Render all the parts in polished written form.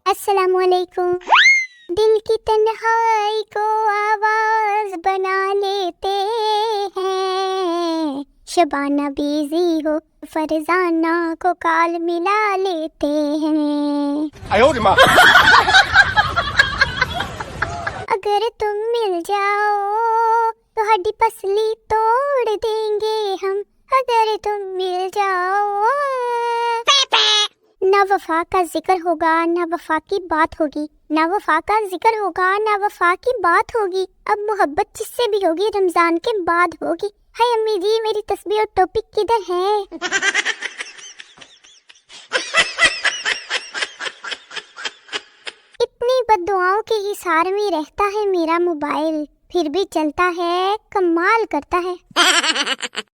अस्सलाम वालेकुम। दिल की तन्हाई को आवाज बना लेते हैं, शबाना बिजी हो फरजाना को काल मिला लेते हैं। अगर तुम मिल जाओ तो हड्डी पसली तोड़ देंगे हम, अगर तुम मिल जाओ। ना वफा का जिक्र होगा ना वफा की बात होगी, ना वफा का जिक्र होगा ना वफा की बात होगी। अब मोहब्बत जिससे भी होगी रमजान के बाद होगी। हाय अम्मी जी, मेरी तस्बीह और टॉपिक किधर है? इतनी बद्दुआओं के हिसार में रहता है मेरा मोबाइल, फिर भी चलता है, कमाल करता है।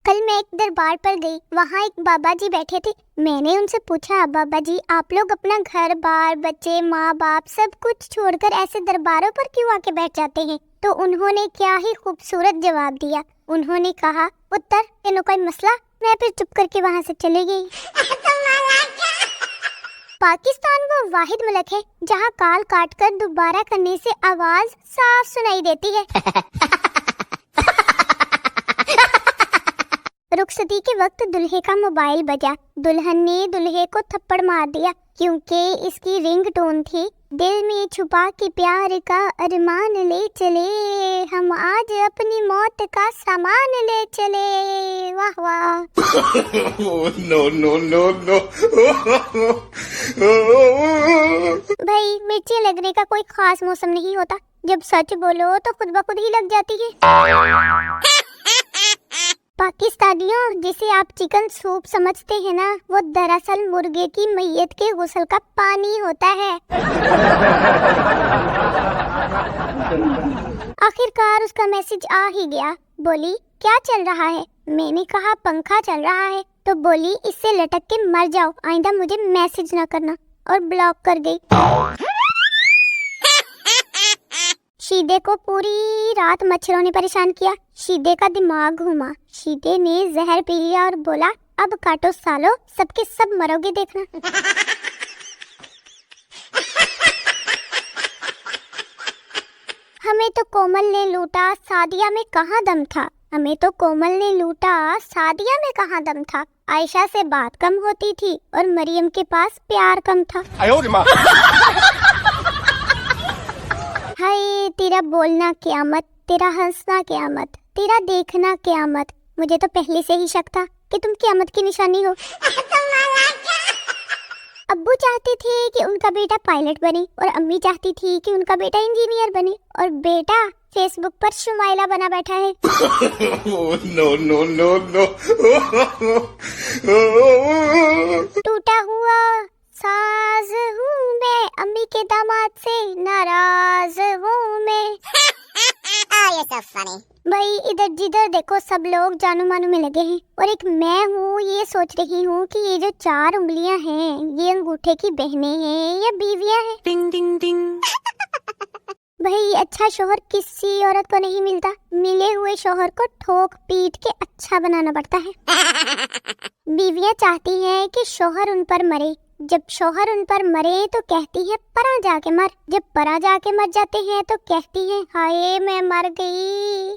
कल मैं एक दरबार पर गई, वहाँ एक बाबा जी बैठे थे। मैंने उनसे पूछा, बाबा जी आप लोग अपना घर बार बच्चे माँ बाप सब कुछ छोड़कर ऐसे दरबारों पर क्यों आके बैठ जाते हैं? तो उन्होंने क्या ही खूबसूरत जवाब दिया। उन्होंने कहा, उत्तर तेनों कोई मसला? मैं फिर चुप करके वहाँ से चली गई। पाकिस्तान वो वाहिद मुल्क है जहाँ काल काट कर दोबारा करने से आवाज साफ सुनाई देती है। रुखसती के वक्त दुल्हे का मोबाइल बजा। दुल्हन ने दुल्हे को थप्पड़ मार दिया क्योंकि इसकी रिंग टोन थी, दिल में छुपा के प्यार का अरमान ले चले, हम आज अपनी मौत का सामान ले चले। वाह वाह। No no no no. भाई मिर्ची लगने का कोई खास मौसम नहीं होता, जब सच बोलो तो खुद ब खुद ही लग जाती है। पाकिस्तानियों, जिसे आप चिकन सूप समझते हैं ना, वो दरअसल मुर्गे की मैयत के गुस्ल का पानी होता है। आखिरकार उसका मैसेज आ ही गया। बोली क्या चल रहा है? मैंने कहा पंखा चल रहा है। तो बोली इससे लटक के मर जाओ, आइंदा मुझे मैसेज ना करना, और ब्लॉक कर गई। शीदे को पूरी रात मच्छरों ने परेशान किया। शीदे का दिमाग घूमा। शीदे ने जहर पी लिया और बोला, अब काटो सालो, सबके सब मरोगे देखना। हमें तो कोमल ने लूटा, सादिया में कहाँ दम था। हमें तो कोमल ने लूटा, सादिया में कहाँ दम था। आयशा से बात कम होती थी और मरियम के पास प्यार कम था। हाय तेरा बोलना क़यामत, तेरा हंसना क़यामत, तेरा देखना क़यामत। मुझे तो पहले से ही शक था कि तुम क़यामत की निशानी हो। अब्बू चाहते थे कि उनका बेटा पायलट बने और अम्मी चाहती थी कि उनका बेटा इंजीनियर बने, और बेटा फेसबुक पर शुमाइला बना बैठा है। No no no no. टूटा हुआ साज हूँ मैं, अम्मी के दामाद से नाराज हूँ मैं। भाई इधर जिधर देखो सब लोग जानू मानू में लगे हैं, और एक मैं हूँ ये सोच रही हूँ कि ये जो 4 उंगलियां हैं ये अंगूठे की बहनें हैं या बीवियां हैं। टिंग टिंग टिंग। भाई अच्छा शोहर किसी औरत को नहीं मिलता, मिले हुए शोहर को ठोक पीट के अच्छा बनाना पड़ता है। बीवियां चाहती हैं कि शोहर उन पर मरे, जब शोहर उन पर मरे तो कहती है परा जाके मर, जब परा जाके मर जाते हैं तो कहती है हाय मैं मर गई।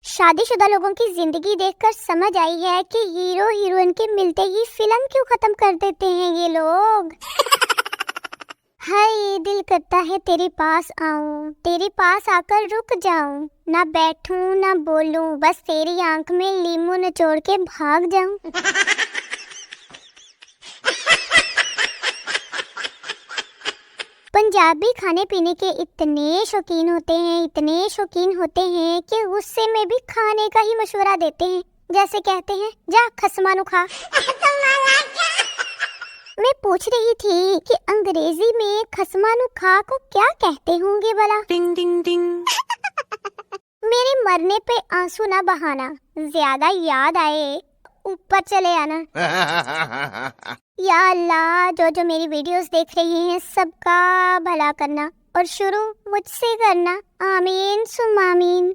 शादीशुदा लोगों की जिंदगी देखकर समझ आई है कि हीरो हीरोइन के मिलते ही फिल्म क्यों खत्म कर देते हैं ये लोग। हाय दिल करता है तेरे पास आऊं, तेरे पास आकर रुक जाऊं, ना बैठूं ना बोलूं, बस तेरी आंख में लीमू निचोड़ के भाग जाऊं। पंजाबी खाने पीने के इतने शौकीन होते हैं, इतने शौकीन होते हैं कि गुस्से में भी खाने का ही मशवरा देते हैं। जैसे कहते हैं जा खसमानु खा। मैं पूछ रही थी कि अंग्रेजी में खसमानु खा को क्या कहते होंगे भला। टिंग टिंग टिंग। मेरे मरने पे आंसू ना बहाना, ज्यादा याद आए ऊपर चले आना। या अल्लाह, जो जो मेरी वीडियोस देख रही हैं सबका भला करना, और शुरू मुझसे करना। आमीन सुम आमीन।